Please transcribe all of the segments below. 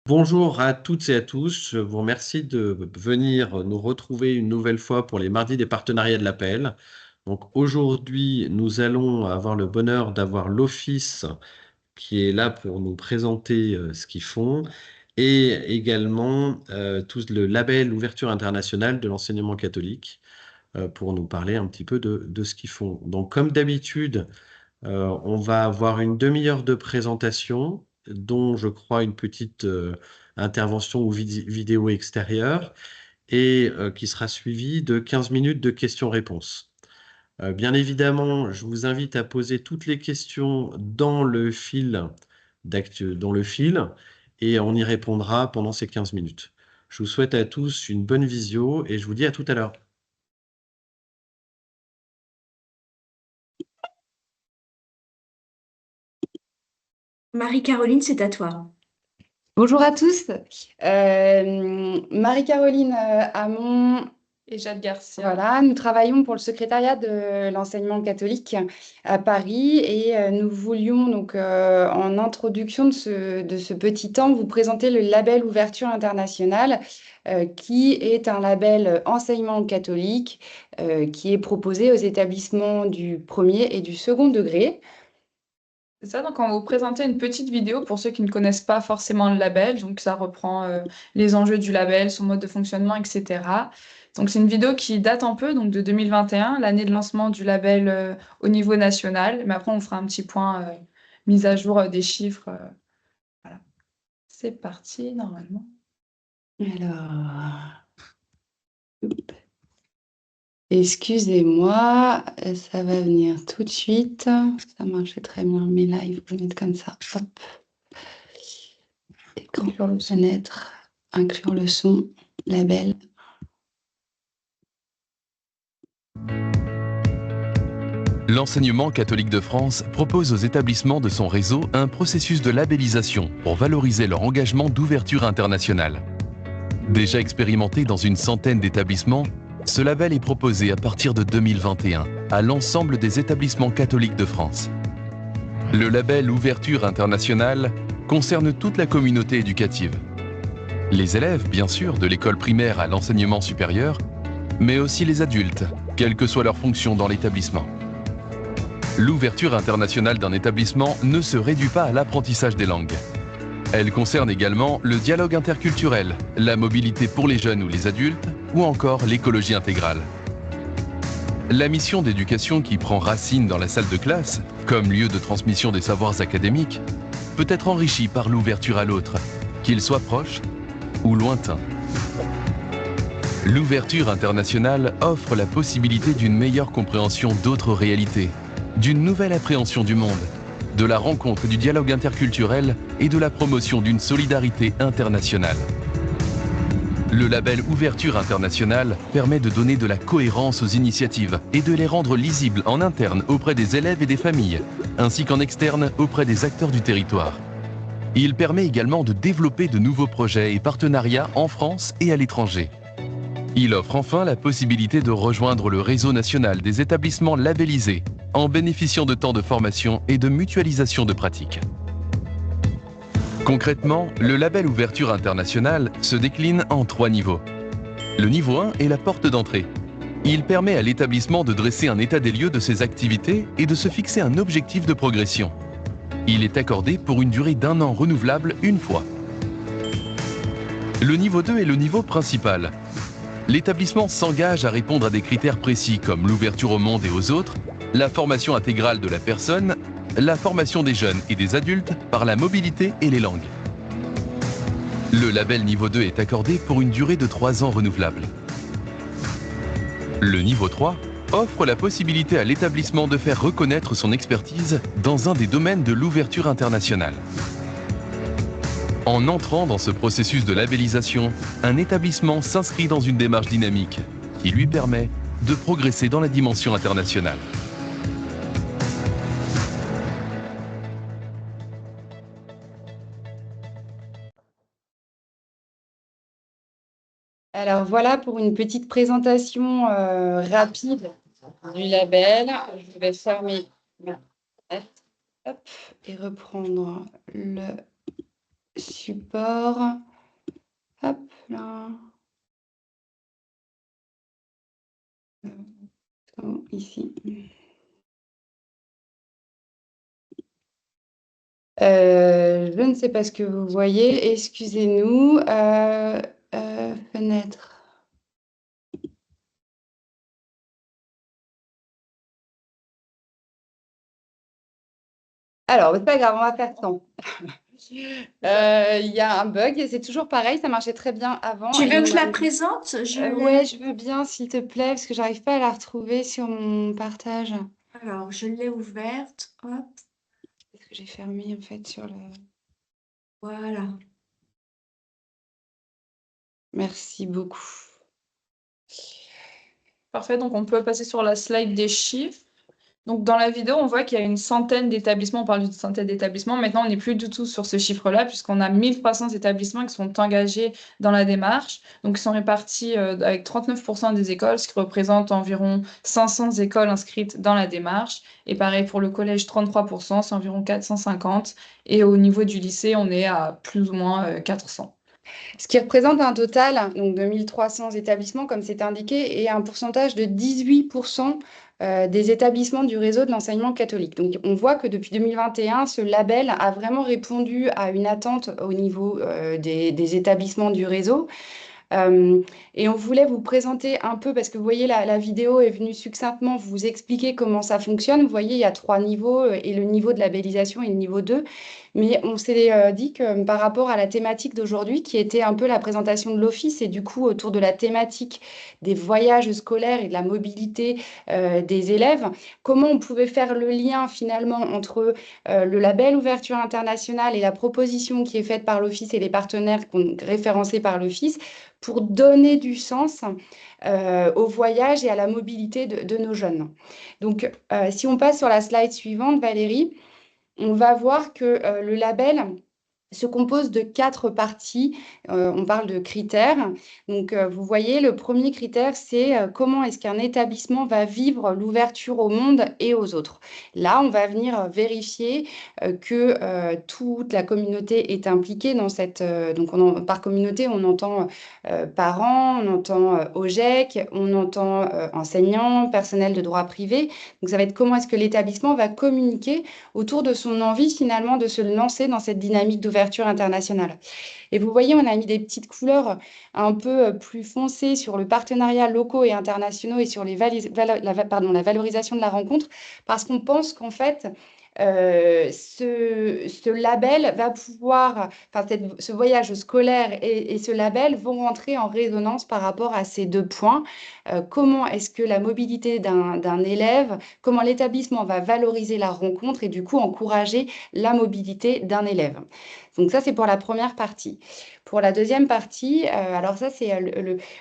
Bonjour à toutes et à tous. Je vous remercie de venir nous retrouver une nouvelle fois pour les mardis des partenariats de l'appel. Donc aujourd'hui, nous allons avoir le bonheur d'avoir l'Office qui est là pour nous présenter ce qu'ils font et également tout le label Ouverture internationale de l'enseignement catholique pour nous parler un petit peu de ce qu'ils font. Donc comme d'habitude, on va avoir une demi-heure de présentation, dont je crois une petite intervention ou vidéo extérieure, et qui sera suivie de 15 minutes de questions-réponses. Bien évidemment, je vous invite à poser toutes les questions dans le fil et on y répondra pendant ces 15 minutes. Je vous souhaite à tous une bonne visio et je vous dis à tout à l'heure. Marie-Caroline, c'est à toi. Bonjour à tous. Marie-Caroline Hamon Et Jade Garcia. voilà, nous travaillons pour le secrétariat de l'enseignement catholique à Paris et nous voulions donc en introduction de ce petit temps vous présenter le label Ouverture internationale qui est un label enseignement catholique qui est proposé aux établissements du premier et du second degré. C'est ça, donc on va vous présenter une petite vidéo pour ceux qui ne connaissent pas forcément le label. Donc ça reprend les enjeux du label, son mode de fonctionnement, etc. Donc c'est une vidéo qui date un peu, donc de 2021, l'année de lancement du label au niveau national. Mais après, on fera un petit point mise à jour des chiffres. Voilà. C'est parti, normalement. Alors, excusez-moi, ça va venir tout de suite. Ça marchait très bien, mais là, il faut le mettre comme ça. Hop. Écran, fenêtre, inclure le son, label. L'enseignement catholique de France propose aux établissements de son réseau un processus de labellisation pour valoriser leur engagement d'ouverture internationale. Déjà expérimenté dans une centaine d'établissements, ce label est proposé à partir de 2021 à l'ensemble des établissements catholiques de France. Le label Ouverture internationale concerne toute la communauté éducative. Les élèves, bien sûr, de l'école primaire à l'enseignement supérieur, mais aussi les adultes, quelle que soit leur fonction dans l'établissement. L'ouverture internationale d'un établissement ne se réduit pas à l'apprentissage des langues. Elle concerne également le dialogue interculturel, la mobilité pour les jeunes ou les adultes, ou encore l'écologie intégrale. La mission d'éducation qui prend racine dans la salle de classe, comme lieu de transmission des savoirs académiques, peut être enrichie par l'ouverture à l'autre, qu'il soit proche ou lointain. L'ouverture internationale offre la possibilité d'une meilleure compréhension d'autres réalités, d'une nouvelle appréhension du monde, de la rencontre du dialogue interculturel et de la promotion d'une solidarité internationale. Le label Ouverture internationale permet de donner de la cohérence aux initiatives et de les rendre lisibles en interne auprès des élèves et des familles, ainsi qu'en externe auprès des acteurs du territoire. Il permet également de développer de nouveaux projets et partenariats en France et à l'étranger. Il offre enfin la possibilité de rejoindre le réseau national des établissements labellisés en bénéficiant de temps de formation et de mutualisation de pratiques. Concrètement, le label Ouverture internationale se décline en 3 niveaux. Le niveau 1 est la porte d'entrée. Il permet à l'établissement de dresser un état des lieux de ses activités et de se fixer un objectif de progression. Il est accordé pour une durée d'1 an renouvelable une fois. Le niveau 2 est le niveau principal. L'établissement s'engage à répondre à des critères précis comme l'ouverture au monde et aux autres, la formation intégrale de la personne, la formation des jeunes et des adultes par la mobilité et les langues. Le label niveau 2 est accordé pour une durée de 3 ans renouvelable. Le niveau 3 offre la possibilité à l'établissement de faire reconnaître son expertise dans un des domaines de l'ouverture internationale. En entrant dans ce processus de labellisation, un établissement s'inscrit dans une démarche dynamique qui lui permet de progresser dans la dimension internationale. Alors voilà pour une petite présentation rapide du label. Je vais fermer ma fenêtre, hop, et reprendre le support. Hop, là. Ici. Je ne sais pas ce que vous voyez, excusez-nous. Fenêtre. Alors, c'est pas grave, on va faire sans. Il y a un bug et c'est toujours pareil, ça marchait très bien avant. Tu et veux que je la normalement- présente? Ouais, je veux bien, s'il te plaît, parce que j'arrive pas à la retrouver sur mon partage. Alors, je l'ai ouverte. Hop, Parce que j'ai fermé en fait sur le. voilà. Merci beaucoup. Parfait, donc on peut passer sur la slide des chiffres. Donc dans la vidéo, on voit qu'il y a une centaine d'établissements, on parle d'une centaine d'établissements. Maintenant, on n'est plus du tout sur ce chiffre-là, puisqu'on a 1300 établissements qui sont engagés dans la démarche. Donc ils sont répartis avec 39% des écoles, ce qui représente environ 500 écoles inscrites dans la démarche. Et pareil pour le collège, 33%, c'est environ 450. Et au niveau du lycée, on est à plus ou moins 400. Ce qui représente un total donc, de 1300 établissements, comme c'est indiqué, et un pourcentage de 18% des établissements du réseau de l'enseignement catholique. Donc, on voit que depuis 2021, ce label a vraiment répondu à une attente au niveau des établissements du réseau. Et on voulait vous présenter un peu, parce que vous voyez, la vidéo est venue succinctement vous expliquer comment ça fonctionne. Vous voyez, il y a 3 niveaux et le niveau de labellisation est le niveau 2. Mais on s'est dit que par rapport à la thématique d'aujourd'hui, qui était un peu la présentation de l'Office et du coup autour de la thématique des voyages scolaires et de la mobilité des élèves, comment on pouvait faire le lien finalement entre le label ouverture internationale et la proposition qui est faite par l'Office et les partenaires référencés par l'Office pour donner du sens au voyage et à la mobilité de nos jeunes. Donc, si on passe sur la slide suivante, Valérie, on va voir que le label se compose de 4 parties. On parle de critères. Donc, vous voyez, le premier critère, c'est comment est-ce qu'un établissement va vivre l'ouverture au monde et aux autres. Là, on va venir vérifier que toute la communauté est impliquée dans cette. Donc, par communauté, on entend parents, on entend OGEC, on entend enseignants, personnel de droit privé. Donc, ça va être comment est-ce que l'établissement va communiquer autour de son envie finalement de se lancer dans cette dynamique d'ouverture internationale. Et vous voyez, on a mis des petites couleurs un peu plus foncées sur le partenariat locaux et internationaux et sur la valorisation de la rencontre, parce qu'on pense qu'en fait, ce label va pouvoir, enfin, ce voyage scolaire et ce label vont rentrer en résonance par rapport à ces 2 points. Comment est-ce que la mobilité d'un élève, comment l'établissement va valoriser la rencontre et du coup encourager la mobilité d'un élève. Donc ça, c'est pour la première partie. Pour la deuxième partie, alors ça, c'est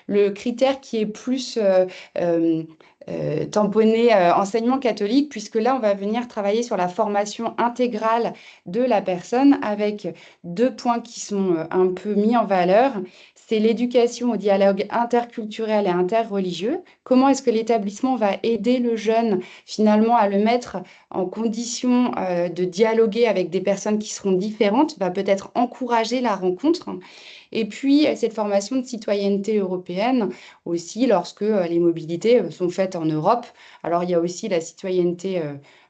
le critère qui est plus tamponné enseignement catholique, puisque là, on va venir travailler sur la formation intégrale de la personne avec 2 points qui sont un peu mis en valeur. C'est l'éducation au dialogue interculturel et interreligieux. Comment est-ce que l'établissement va aider le jeune finalement à le mettre en condition de dialoguer avec des personnes qui seront différentes, va peut-être encourager la rencontre. Et puis, cette formation de citoyenneté européenne aussi, lorsque les mobilités sont faites en Europe. Alors, il y a aussi la citoyenneté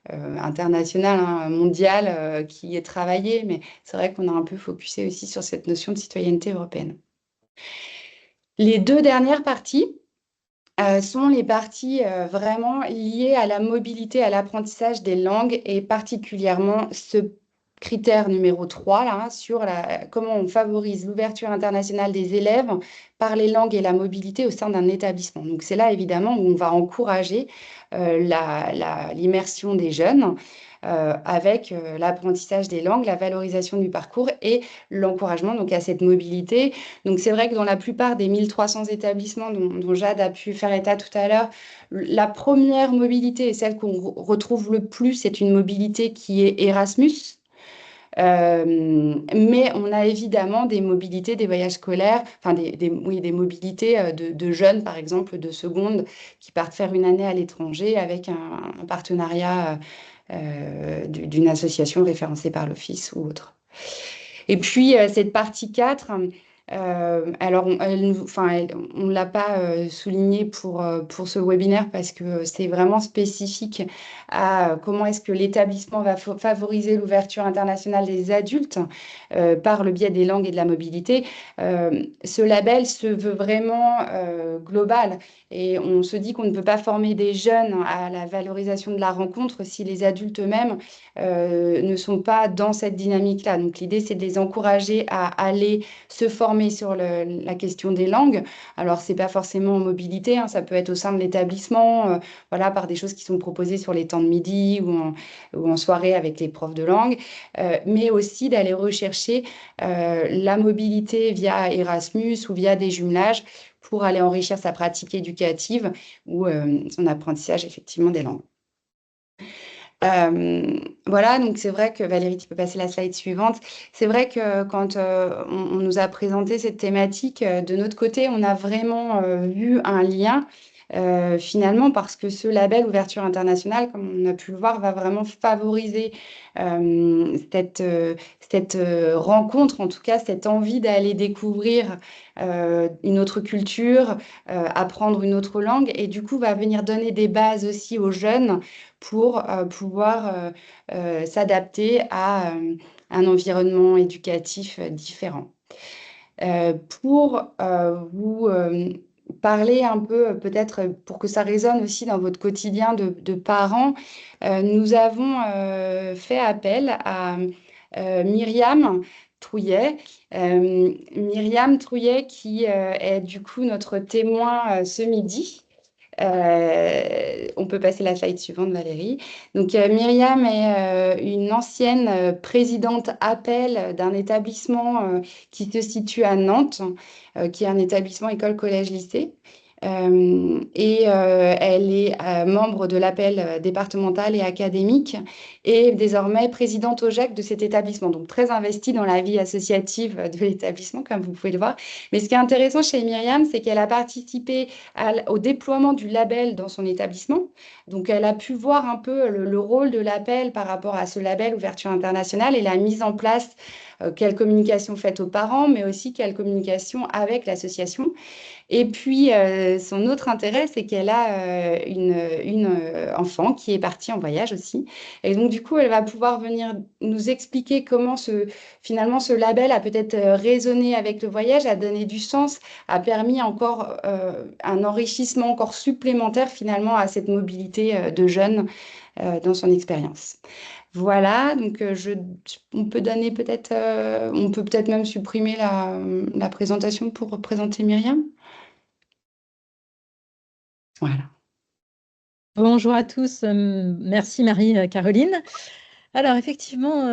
internationale, hein, mondiale, qui est travaillée, mais c'est vrai qu'on a un peu focusé aussi sur cette notion de citoyenneté européenne. Les 2 dernières parties sont les parties vraiment liées à la mobilité, à l'apprentissage des langues et particulièrement ce critère numéro 3, là, sur comment on favorise l'ouverture internationale des élèves par les langues et la mobilité au sein d'un établissement. Donc c'est là évidemment où on va encourager l'immersion des jeunes avec l'apprentissage des langues, la valorisation du parcours et l'encouragement donc à cette mobilité. Donc c'est vrai que dans la plupart des 1300 établissements dont Jade a pu faire état tout à l'heure, la première mobilité et celle qu'on retrouve le plus, c'est une mobilité qui est Erasmus. Mais on a évidemment des mobilités, des voyages scolaires, enfin des mobilités de jeunes, par exemple, de seconde, qui partent faire une année à l'étranger avec un partenariat d'une association référencée par l'Office ou autre. Et puis, cette partie 4, alors on ne l'a pas souligné pour ce webinaire parce que c'est vraiment spécifique à comment est-ce que l'établissement va favoriser l'ouverture internationale des adultes par le biais des langues et de la mobilité. Ce label se veut vraiment global et on se dit qu'on ne peut pas former des jeunes à la valorisation de la rencontre si les adultes eux-mêmes ne sont pas dans cette dynamique-là. Donc l'idée, c'est de les encourager à aller se former sur la question des langues. Alors, c'est pas forcément en mobilité, hein, ça peut être au sein de l'établissement, voilà, par des choses qui sont proposées sur les temps de midi ou en soirée avec les profs de langue, mais aussi d'aller rechercher la mobilité via Erasmus ou via des jumelages pour aller enrichir sa pratique éducative ou son apprentissage effectivement des langues. Voilà, donc c'est vrai que Valérie, tu peux passer la slide suivante. C'est vrai que quand on nous a présenté cette thématique, de notre côté, on a vraiment vu un lien finalement parce que ce label ouverture internationale, comme on a pu le voir, va vraiment favoriser cette rencontre, en tout cas cette envie d'aller découvrir une autre culture, apprendre une autre langue et du coup va venir donner des bases aussi aux jeunes pour pouvoir s'adapter à un environnement éducatif différent. Pour vous parler un peu, peut-être pour que ça résonne aussi dans votre quotidien de parents, nous avons fait appel à Myriam Trouillet. Myriam Trouillet qui est du coup notre témoin ce midi. On peut passer la slide suivante, Valérie. Donc, Myriam est une ancienne présidente appel d'un établissement qui se situe à Nantes, qui est un établissement école, collège, lycée. Elle est membre de l'appel départemental et académique et désormais présidente au GEC de cet établissement, donc très investie dans la vie associative de l'établissement, comme vous pouvez le voir. Mais ce qui est intéressant chez Myriam, c'est qu'elle a participé au déploiement du label dans son établissement. Donc, elle a pu voir un peu le rôle de l'appel par rapport à ce label ouverture internationale et la mise en place, quelle communication faite aux parents, mais aussi quelle communication avec l'association. Et puis, son autre intérêt, c'est qu'elle a une enfant qui est partie en voyage aussi. Et donc, du coup, elle va pouvoir venir nous expliquer comment finalement ce label a peut-être résonné avec le voyage, a donné du sens, a permis encore un enrichissement encore supplémentaire finalement à cette mobilité de jeunes dans son expérience. Voilà, donc on peut donner peut-être, on peut peut-être même supprimer la présentation pour présenter Myriam. Voilà. Bonjour à tous, merci Marie-Caroline. Alors effectivement,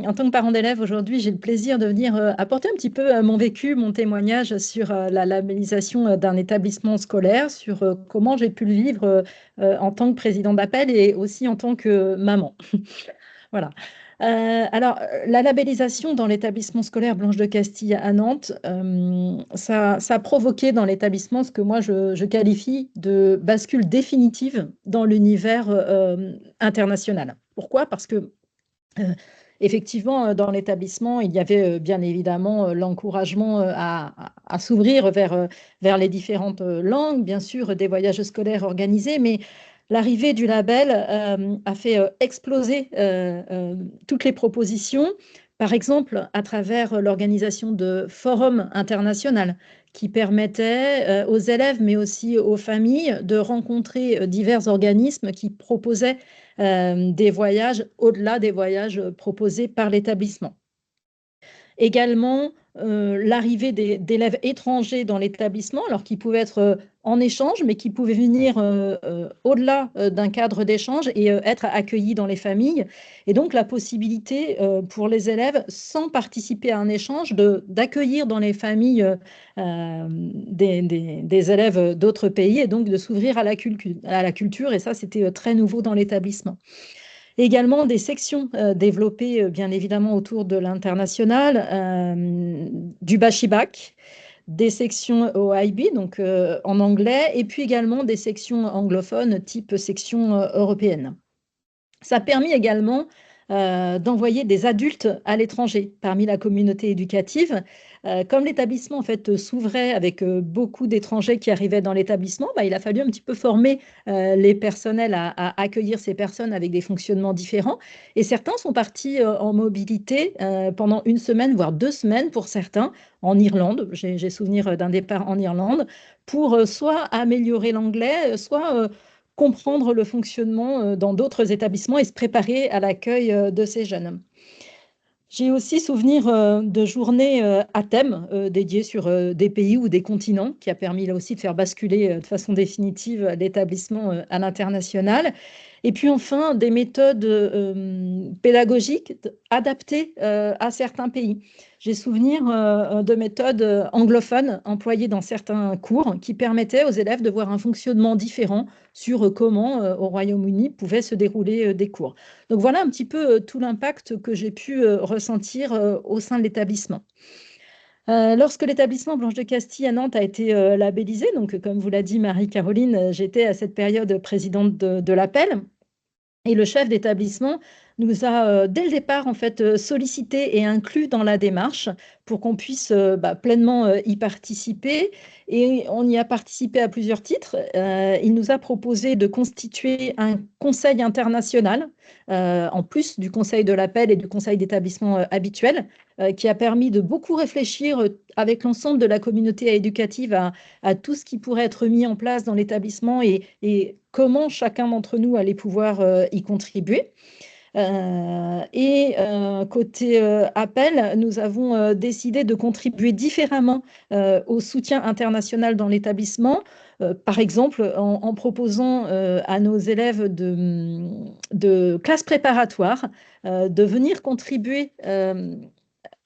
en tant que parent d'élève aujourd'hui, j'ai le plaisir de venir apporter un petit peu mon vécu, mon témoignage sur la labellisation d'un établissement scolaire, sur comment j'ai pu le vivre en tant que président d'appel et aussi en tant que maman. Voilà. Alors, la labellisation dans l'établissement scolaire Blanche de Castille à Nantes, ça a provoqué dans l'établissement ce que moi je qualifie de bascule définitive dans l'univers international. Pourquoi? Parce que effectivement, dans l'établissement, il y avait bien évidemment l'encouragement à s'ouvrir vers les différentes langues, bien sûr, des voyages scolaires organisés, mais l'arrivée du label a fait exploser toutes les propositions, par exemple à travers l'organisation de forums internationaux qui permettaient aux élèves, mais aussi aux familles, de rencontrer divers organismes qui proposaient des voyages au-delà des voyages proposés par l'établissement. Également, l'arrivée d'élèves étrangers dans l'établissement, alors qui pouvaient être en échange, mais qui pouvaient venir au-delà d'un cadre d'échange et être accueillis dans les familles. Et donc, la possibilité pour les élèves, sans participer à un échange, d'accueillir dans les familles des élèves d'autres pays et donc de s'ouvrir à la culture. Et ça, c'était très nouveau dans l'établissement. Également des sections développées bien évidemment autour de l'international, du Bachibak, des sections au IB, donc en anglais, et puis également des sections anglophones type section européenne. Ça a permis également d'envoyer des adultes à l'étranger parmi la communauté éducative. Comme l'établissement en fait s'ouvrait avec beaucoup d'étrangers qui arrivaient dans l'établissement, bah, il a fallu un petit peu former les personnels à accueillir ces personnes avec des fonctionnements différents. Et certains sont partis en mobilité pendant 1 semaine, voire 2 semaines pour certains, en Irlande. J'ai souvenir d'un départ en Irlande pour soit améliorer l'anglais, soit comprendre le fonctionnement dans d'autres établissements et se préparer à l'accueil de ces jeunes. J'ai aussi souvenir de journées à thème dédiées sur des pays ou des continents, qui a permis là aussi de faire basculer de façon définitive l'établissement à l'international. Et puis enfin, des méthodes pédagogiques adaptées à certains pays. J'ai souvenir de méthodes anglophones employées dans certains cours qui permettaient aux élèves de voir un fonctionnement différent sur comment au Royaume-Uni pouvaient se dérouler des cours. Donc voilà un petit peu tout l'impact que j'ai pu ressentir au sein de l'établissement. Lorsque l'établissement Blanche de Castille à Nantes a été labellisé, donc comme vous l'a dit Marie-Caroline, j'étais à cette période présidente de l'APEL. Et le chef d'établissement nous a, dès le départ, en fait, sollicité et inclus dans la démarche pour qu'on puisse pleinement y participer. Et on y a participé à plusieurs titres. Il nous a proposé de constituer un conseil international, en plus du conseil de l'appel et du conseil d'établissement habituel, qui a permis de beaucoup réfléchir avec l'ensemble de la communauté éducative à tout ce qui pourrait être mis en place dans l'établissement et comment chacun d'entre nous allait pouvoir y contribuer. Côté appel, nous avons décidé de contribuer différemment au soutien international dans l'établissement, par exemple en proposant à nos élèves de classes préparatoires de venir contribuer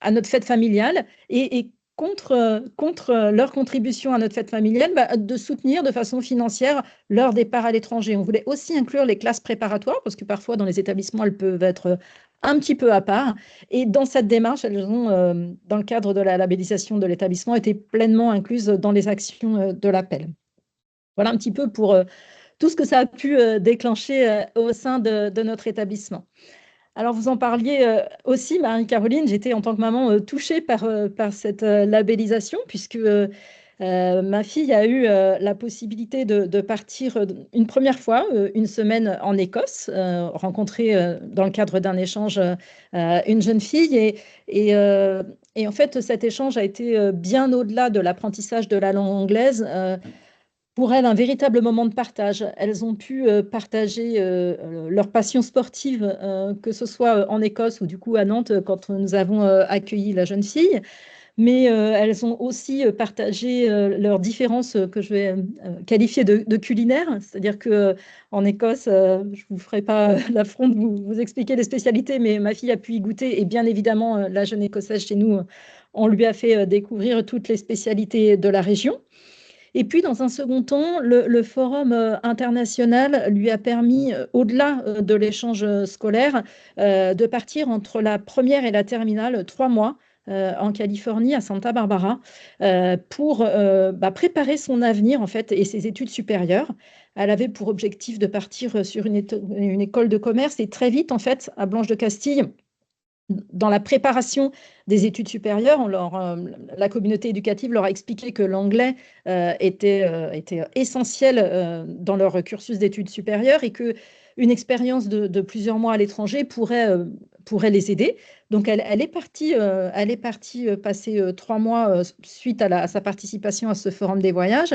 à notre fête familiale et contre leur contribution à notre fête familiale, de soutenir de façon financière leur départ à l'étranger. On voulait aussi inclure les classes préparatoires parce que parfois dans les établissements, elles peuvent être un petit peu à part. Et dans cette démarche, elles ont, dans le cadre de la labellisation de l'établissement, été pleinement incluses dans les actions de l'appel. Voilà un petit peu pour tout ce que ça a pu déclencher au sein de notre établissement. Alors, vous en parliez aussi, Marie-Caroline, j'étais en tant que maman touchée par cette labellisation, puisque ma fille a eu la possibilité de partir une première fois, 1 semaine en Écosse, rencontrer dans le cadre d'un échange une jeune fille. Et en fait, cet échange a été bien au-delà de l'apprentissage de la langue anglaise. Pour elles, un véritable moment de partage. Elles ont pu partager leur passion sportive, que ce soit en Écosse ou du coup à Nantes quand nous avons accueilli la jeune fille. Mais elles ont aussi partagé leurs différences que je vais qualifier de culinaires. C'est-à-dire qu'en Écosse, je ne vous ferai pas l'affront de vous expliquer les spécialités, mais ma fille a pu y goûter. Et bien évidemment, la jeune Écossaise chez nous, on lui a fait découvrir toutes les spécialités de la région. Et puis, dans un second temps, le forum international lui a permis, au-delà de l'échange scolaire, de partir entre la première et la terminale 3 mois en Californie, à Santa Barbara, pour préparer son avenir en fait, et ses études supérieures. Elle avait pour objectif de partir sur une école de commerce et très vite, en fait, à Blanche de Castille, dans la préparation des études supérieures, la communauté éducative leur a expliqué que l'anglais était essentiel dans leur cursus d'études supérieures et qu'une expérience de plusieurs mois à l'étranger pourrait les aider. Donc, elle est partie passer 3 mois suite à sa participation à ce forum des voyages.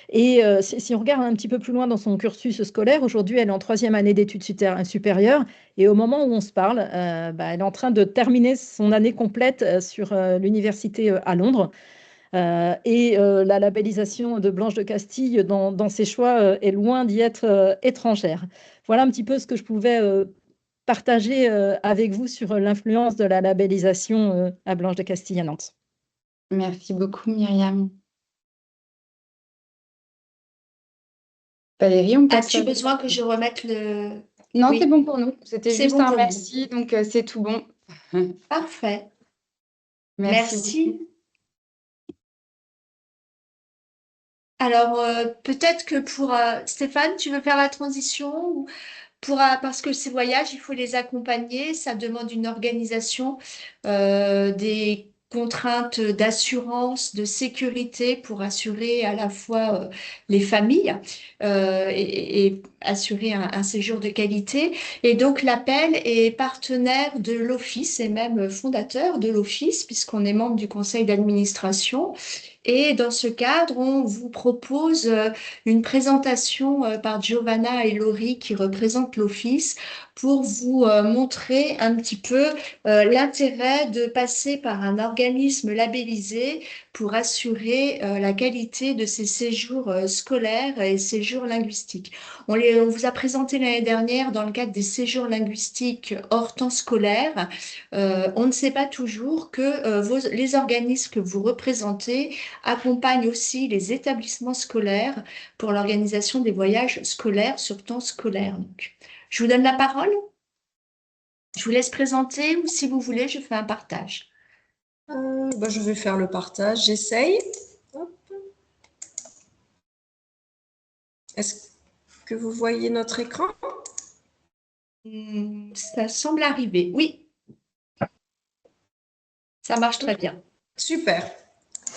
Et si on regarde un petit peu plus loin dans son cursus scolaire, aujourd'hui, elle est en 3e année d'études supérieures. Et au moment où on se parle, elle est en train de terminer son année complète sur l'université à Londres. La labellisation de Blanche de Castille dans ses choix est loin d'y être étrangère. Voilà un petit peu ce que je pouvais partager avec vous sur l'influence de la labellisation à Blanche de Castille à Nantes. Merci beaucoup, Myriam. Valérie, on passe. As-tu besoin que je remette le... Non, Oui. c'est bon pour nous. C'était C'est juste bon un pour merci, donc c'est tout bon. Parfait. Merci beaucoup. Alors, peut-être que pour Stéphane, tu veux faire la transition Parce que ces voyages, il faut les accompagner, ça demande une organisation, des contraintes d'assurance, de sécurité pour assurer à la fois les familles et assurer un séjour de qualité. Et donc l'Appel est partenaire de l'Office et même fondateur de l'Office, puisqu'on est membre du conseil d'administration. Et dans ce cadre, on vous propose une présentation par Giovanna et Laurie qui représentent l'Office pour vous montrer un petit peu l'intérêt de passer par un organisme labellisé pour assurer la qualité de ces séjours scolaires et séjours linguistiques. On vous a présenté l'année dernière dans le cadre des séjours linguistiques hors temps scolaire. On ne sait pas toujours que les organismes que vous représentez accompagnent aussi les établissements scolaires pour l'organisation des voyages scolaires sur temps scolaire. Donc, je vous donne la parole. Je vous laisse présenter ou si vous voulez, je fais un partage. Je vais faire le partage, j'essaye. Hop. Est-ce que vous voyez notre écran? Ça semble arriver, oui. Ça marche très bien. Super.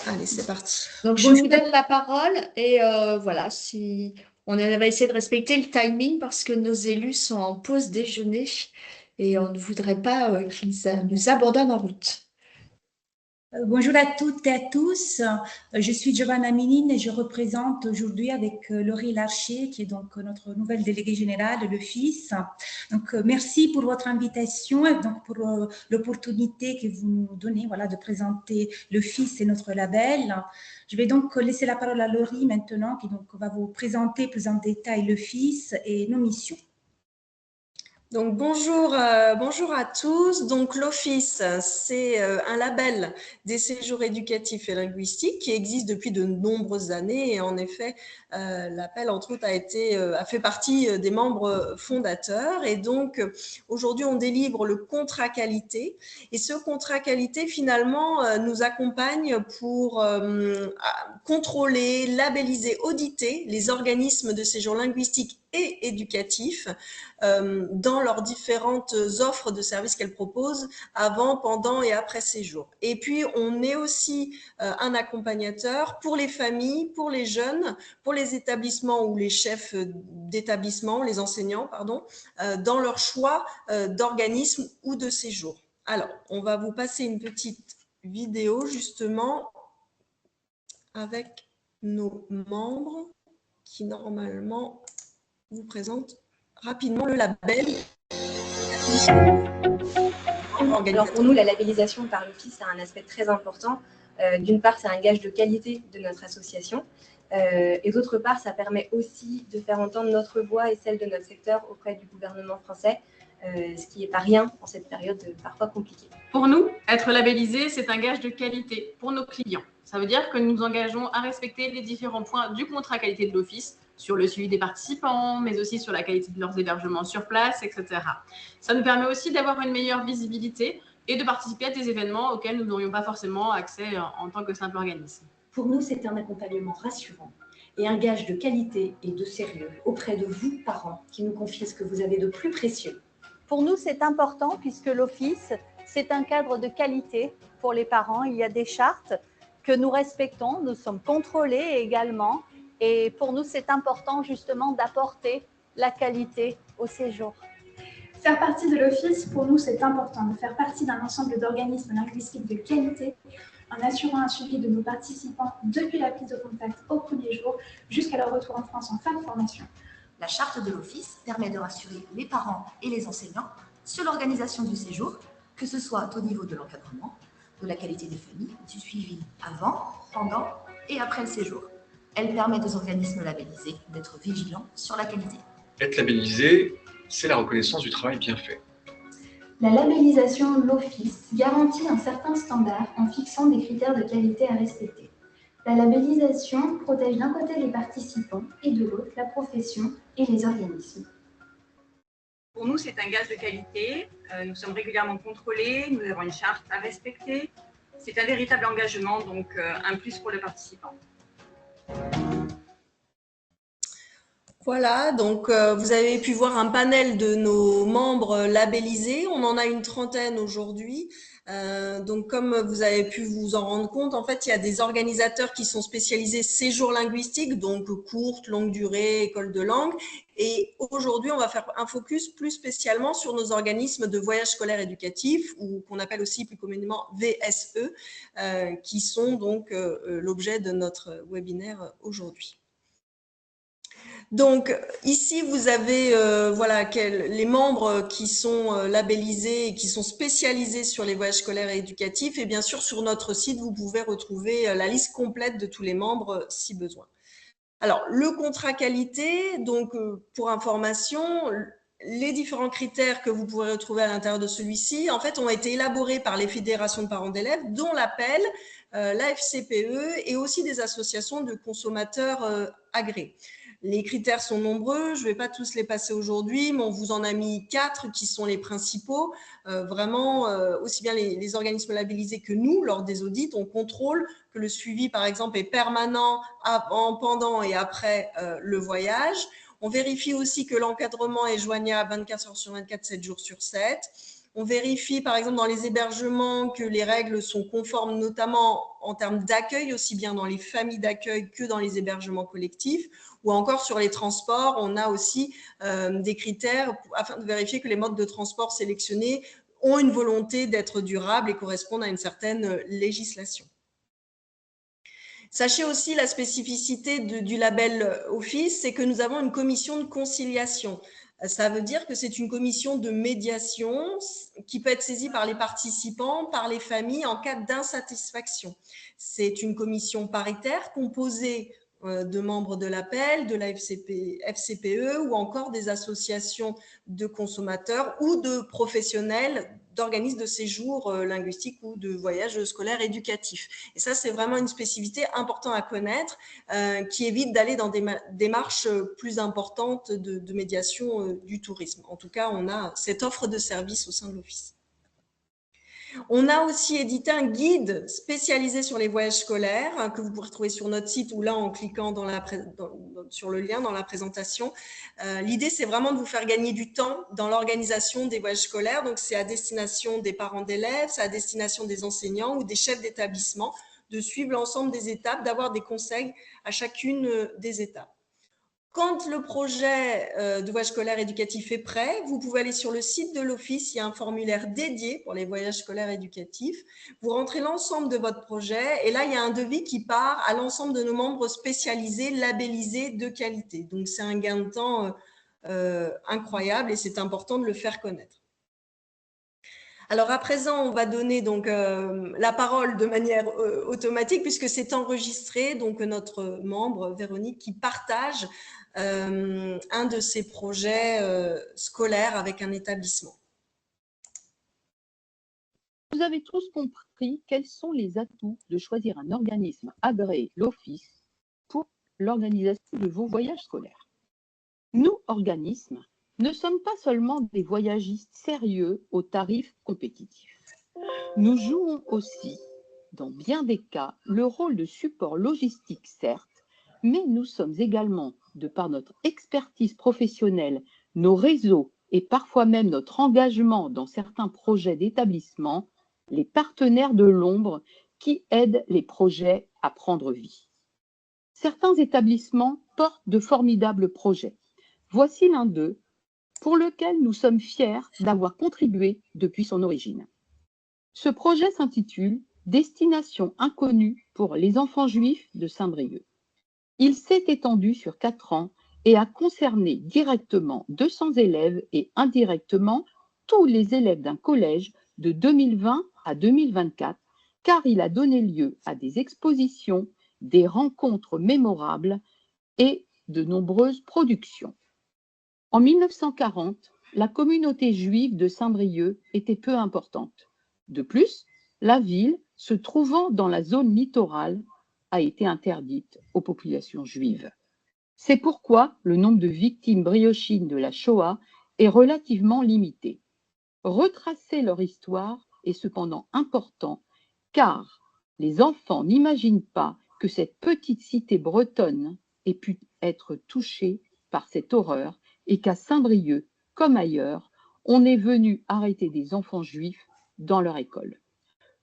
Allez, c'est parti. Donc, je vous donne la parole et voilà, si on va essayer de respecter le timing parce que nos élus sont en pause déjeuner et on ne voudrait pas qu'ils nous abandonnent en route. Bonjour à toutes et à tous. Je suis Giovanna Minine et je représente aujourd'hui avec Laurie Larcher, qui est donc notre nouvelle déléguée générale de l'Office. Donc, merci pour votre invitation et donc pour l'opportunité que vous nous donnez, voilà, de présenter l'Office et notre label. Je vais donc laisser la parole à Laurie maintenant, qui donc va vous présenter plus en détail l'Office et nos missions. Donc bonjour à tous. Donc l'Office, c'est un label des séjours éducatifs et linguistiques qui existe depuis de nombreuses années et en effet l'Appel entre autres a fait partie des membres fondateurs et donc aujourd'hui on délivre le contrat qualité et ce contrat qualité finalement nous accompagne pour contrôler, labelliser, auditer les organismes de séjour linguistique et éducatifs dans leurs différentes offres de services qu'elles proposent avant, pendant et après séjour. Et puis, on est aussi un accompagnateur pour les familles, pour les jeunes, pour les établissements ou les chefs d'établissement, les enseignants, pardon, dans leur choix d'organisme ou de séjour. Alors, on va vous passer une petite vidéo justement avec nos membres qui normalement vous présentent rapidement le label. Alors pour nous, la labellisation par l'Office a un aspect très important. D'une part, c'est un gage de qualité de notre association. Et d'autre part, ça permet aussi de faire entendre notre voix et celle de notre secteur auprès du gouvernement français, ce qui n'est pas rien en cette période parfois compliquée. Pour nous, être labellisé, c'est un gage de qualité pour nos clients. Ça veut dire que nous nous engageons à respecter les différents points du contrat qualité de l'Office, sur le suivi des participants, mais aussi sur la qualité de leurs hébergements sur place, etc. Ça nous permet aussi d'avoir une meilleure visibilité et de participer à des événements auxquels nous n'aurions pas forcément accès en tant que simple organisme. Pour nous, c'est un accompagnement rassurant et un gage de qualité et de sérieux auprès de vous, parents, qui nous confiez ce que vous avez de plus précieux. Pour nous, c'est important puisque l'Office, c'est un cadre de qualité pour les parents. Il y a des chartes que nous respectons, nous sommes contrôlés également. Et pour nous, c'est important justement d'apporter la qualité au séjour. Faire partie de l'Office, pour nous, c'est important de faire partie d'un ensemble d'organismes linguistiques de qualité en assurant un suivi de nos participants depuis la prise de contact au premier jour jusqu'à leur retour en France en fin de formation. La charte de l'Office permet de rassurer les parents et les enseignants sur l'organisation du séjour, que ce soit au niveau de l'encadrement, de la qualité des familles, du suivi avant, pendant et après le séjour. Elle permet aux organismes labellisés d'être vigilants sur la qualité. Être labellisé, c'est la reconnaissance du travail bien fait. La labellisation l'Office garantit un certain standard en fixant des critères de qualité à respecter. La labellisation protège d'un côté les participants et de l'autre la profession et les organismes. Pour nous, c'est un gage de qualité. Nous sommes régulièrement contrôlés, nous avons une charte à respecter. C'est un véritable engagement, donc un plus pour le participant. Voilà, donc vous avez pu voir un panel de nos membres labellisés. On en a une trentaine aujourd'hui. Donc comme vous avez pu vous en rendre compte, en fait, il y a des organisateurs qui sont spécialisés séjours linguistiques, donc courte, longue durée, école de langue. Et aujourd'hui, on va faire un focus plus spécialement sur nos organismes de voyage scolaire éducatif, ou qu'on appelle aussi plus communément VSE, qui sont donc l'objet de notre webinaire aujourd'hui. Donc ici, vous avez voilà, les membres qui sont labellisés et qui sont spécialisés sur les voyages scolaires et éducatifs. Et bien sûr, sur notre site, vous pouvez retrouver la liste complète de tous les membres si besoin. Alors, le contrat qualité, donc pour information, les différents critères que vous pourrez retrouver à l'intérieur de celui-ci, en fait, ont été élaborés par les fédérations de parents d'élèves, dont l'APEL, la FCPE et aussi des associations de consommateurs agréés. Les critères sont nombreux, je ne vais pas tous les passer aujourd'hui, mais on vous en a mis 4 qui sont les principaux. Vraiment, aussi bien les organismes labellisés que nous, lors des audits, on contrôle que le suivi, par exemple, est permanent pendant et après le voyage. On vérifie aussi que l'encadrement est joignable 24 heures sur 24, 7 jours sur 7. On vérifie, par exemple, dans les hébergements que les règles sont conformes, notamment en termes d'accueil, aussi bien dans les familles d'accueil que dans les hébergements collectifs. Ou encore sur les transports, on a aussi des critères afin de vérifier que les modes de transport sélectionnés ont une volonté d'être durables et correspondent à une certaine législation. Sachez aussi la spécificité du label Office, c'est que nous avons une commission de conciliation. Ça veut dire que c'est une commission de médiation qui peut être saisie par les participants, par les familles en cas d'insatisfaction. C'est une commission paritaire composée de membres de l'APEL, de la FCPE ou encore des associations de consommateurs ou de professionnels d'organismes de séjour linguistique ou de voyage scolaire éducatif. Et ça, c'est vraiment une spécificité importante à connaître qui évite d'aller dans des démarches plus importantes de médiation du tourisme. En tout cas, on a cette offre de service au sein de l'Office. On a aussi édité un guide spécialisé sur les voyages scolaires que vous pourrez trouver sur notre site ou là en cliquant sur le lien dans la présentation. L'idée, c'est vraiment de vous faire gagner du temps dans l'organisation des voyages scolaires. Donc, c'est à destination des parents d'élèves, c'est à destination des enseignants ou des chefs d'établissement de suivre l'ensemble des étapes, d'avoir des conseils à chacune des étapes. Quand le projet de voyage scolaire éducatif est prêt, vous pouvez aller sur le site de l'Office, il y a un formulaire dédié pour les voyages scolaires éducatifs. Vous rentrez l'ensemble de votre projet et là, il y a un devis qui part à l'ensemble de nos membres spécialisés, labellisés de qualité. Donc, c'est un gain de temps incroyable et c'est important de le faire connaître. Alors à présent, on va donner donc la parole de manière automatique puisque c'est enregistré, donc notre membre Véronique qui partage un de ses projets scolaires avec un établissement. Vous avez tous compris quels sont les atouts de choisir un organisme agréé, l'Office, pour l'organisation de vos voyages scolaires. Nous, organismes, ne sommes pas seulement des voyagistes sérieux aux tarifs compétitifs. Nous jouons aussi, dans bien des cas, le rôle de support logistique, certes, mais nous sommes également, de par notre expertise professionnelle, nos réseaux et parfois même notre engagement dans certains projets d'établissement, les partenaires de l'ombre qui aident les projets à prendre vie. Certains établissements portent de formidables projets. Voici l'un d'eux, pour lequel nous sommes fiers d'avoir contribué depuis son origine. Ce projet s'intitule « Destination inconnue pour les enfants juifs de Saint-Brieuc ». Il s'est étendu sur 4 ans et a concerné directement 200 élèves et indirectement tous les élèves d'un collège de 2020 à 2024, car il a donné lieu à des expositions, des rencontres mémorables et de nombreuses productions. En 1940, la communauté juive de Saint-Brieuc était peu importante. De plus, la ville, se trouvant dans la zone littorale, a été interdite aux populations juives. C'est pourquoi le nombre de victimes briochines de la Shoah est relativement limité. Retracer leur histoire est cependant important, car les enfants n'imaginent pas que cette petite cité bretonne ait pu être touchée par cette horreur et qu'à Saint-Brieuc, comme ailleurs, on est venu arrêter des enfants juifs dans leur école.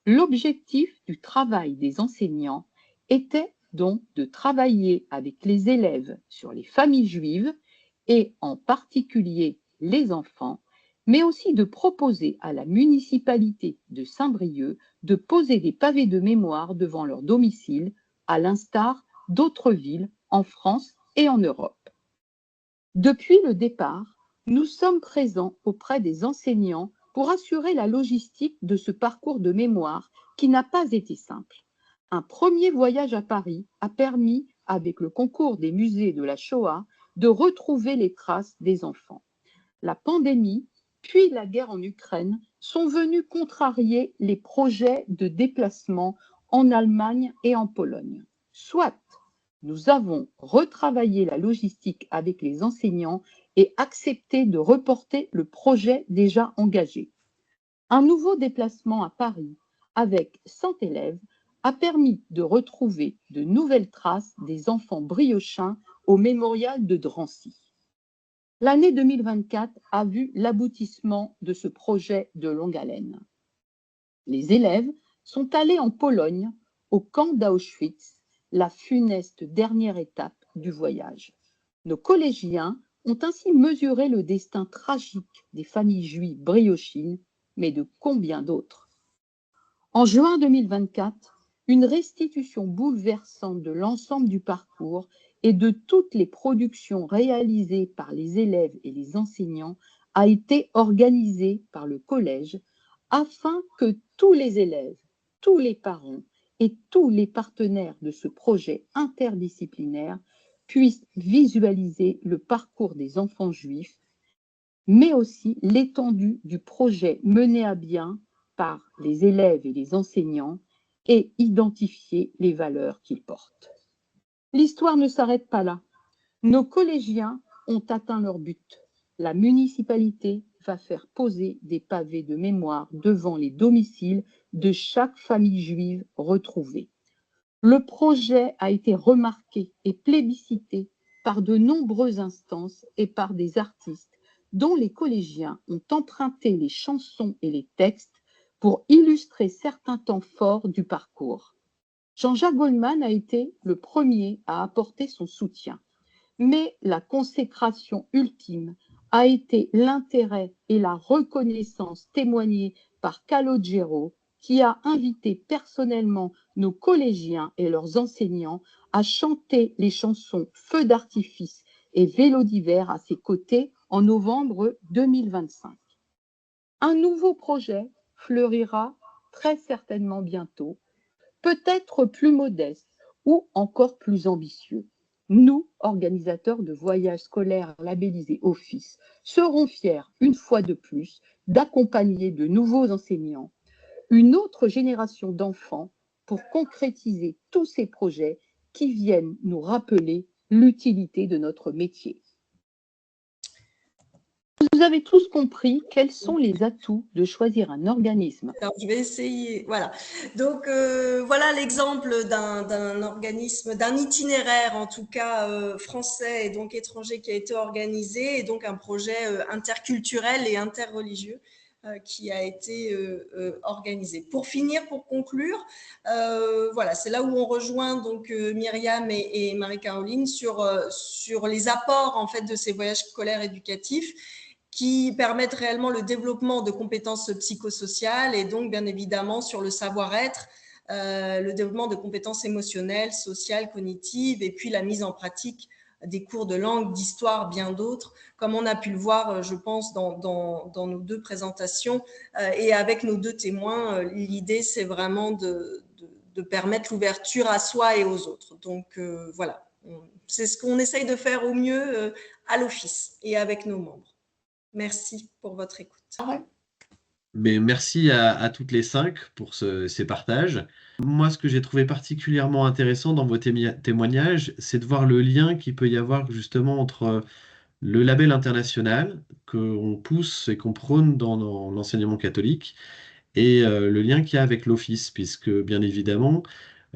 L'objectif du travail des enseignants était donc de travailler avec les élèves sur les familles juives et en particulier les enfants, mais aussi de proposer à la municipalité de Saint-Brieuc de poser des pavés de mémoire devant leur domicile, à l'instar d'autres villes en France et en Europe. Depuis le départ, nous sommes présents auprès des enseignants pour assurer la logistique de ce parcours de mémoire qui n'a pas été simple. Un premier voyage à Paris a permis, avec le concours des musées de la Shoah, de retrouver les traces des enfants. La pandémie, puis la guerre en Ukraine sont venus contrarier les projets de déplacement en Allemagne et en Pologne. Soit nous avons retravaillé la logistique avec les enseignants et accepté de reporter le projet déjà engagé. Un nouveau déplacement à Paris avec 100 élèves a permis de retrouver de nouvelles traces des enfants briochins au mémorial de Drancy. L'année 2024 a vu l'aboutissement de ce projet de longue haleine. Les élèves sont allés en Pologne, au camp d'Auschwitz, la funeste dernière étape du voyage. Nos collégiens ont ainsi mesuré le destin tragique des familles juives briochines, mais de combien d'autres? En juin 2024, une restitution bouleversante de l'ensemble du parcours et de toutes les productions réalisées par les élèves et les enseignants a été organisée par le collège afin que tous les élèves, tous les parents et tous les partenaires de ce projet interdisciplinaire puissent visualiser le parcours des enfants juifs, mais aussi l'étendue du projet mené à bien par les élèves et les enseignants et identifier les valeurs qu'ils portent. L'histoire ne s'arrête pas là. Nos collégiens ont atteint leur but. La municipalité va faire poser des pavés de mémoire devant les domiciles de chaque famille juive retrouvée. Le projet a été remarqué et plébiscité par de nombreuses instances et par des artistes dont les collégiens ont emprunté les chansons et les textes pour illustrer certains temps forts du parcours. Jean-Jacques Goldman a été le premier à apporter son soutien, mais la consécration ultime a été l'intérêt et la reconnaissance témoignés par Calogero, qui a invité personnellement nos collégiens et leurs enseignants à chanter les chansons Feux d'artifice et Vélo d'hiver à ses côtés en novembre 2025. Un nouveau projet fleurira très certainement bientôt, peut-être plus modeste ou encore plus ambitieux. Nous, organisateurs de voyages scolaires labellisés Office, serons fiers, une fois de plus, d'accompagner de nouveaux enseignants, une autre génération d'enfants pour concrétiser tous ces projets qui viennent nous rappeler l'utilité de notre métier. Vous avez tous compris quels sont les atouts de choisir un organisme. Alors, je vais essayer. Voilà. Donc, voilà l'exemple d'un organisme, d'un itinéraire, en tout cas français et donc étranger, qui a été organisé, et donc un projet interculturel et interreligieux qui a été organisé. Pour finir, pour conclure, voilà, c'est là où on rejoint donc Myriam et Marie-Caroline sur les apports en fait de ces voyages scolaires éducatifs, qui permettent réellement le développement de compétences psychosociales et donc bien évidemment sur le savoir-être, le développement de compétences émotionnelles, sociales, cognitives, et puis la mise en pratique des cours de langue, d'histoire, bien d'autres, comme on a pu le voir, je pense, dans nos deux présentations. Et avec nos deux témoins, l'idée, c'est vraiment de permettre l'ouverture à soi et aux autres. Donc voilà, c'est ce qu'on essaye de faire au mieux à l'Office et avec nos membres. Merci pour votre écoute. Mais merci à toutes les 5 pour ces partages. Moi, ce que j'ai trouvé particulièrement intéressant dans vos témoignages, c'est de voir le lien qu'il peut y avoir justement entre le label international qu'on pousse et qu'on prône dans l'enseignement catholique et le lien qu'il y a avec l'Office, puisque bien évidemment,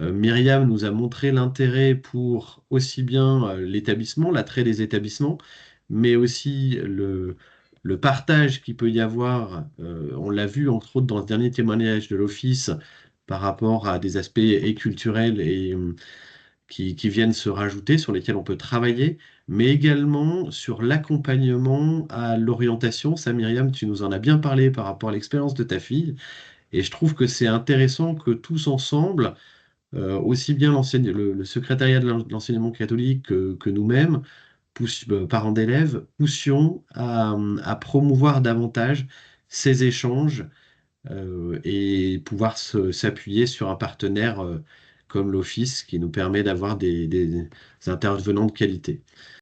Myriam nous a montré l'intérêt pour aussi bien l'établissement, l'attrait des établissements, mais aussi le partage qu'il peut y avoir. On l'a vu entre autres dans le dernier témoignage de l'Office par rapport à des aspects et culturels et qui viennent se rajouter, sur lesquels on peut travailler, mais également sur l'accompagnement à l'orientation. Ça, Myriam, tu nous en as bien parlé par rapport à l'expérience de ta fille, et je trouve que c'est intéressant que tous ensemble, aussi bien le secrétariat de l'enseignement catholique que nous-mêmes, parents d'élèves, poussions à promouvoir davantage ces échanges et pouvoir s'appuyer sur un partenaire comme l'Office qui nous permet d'avoir des intervenants de qualité.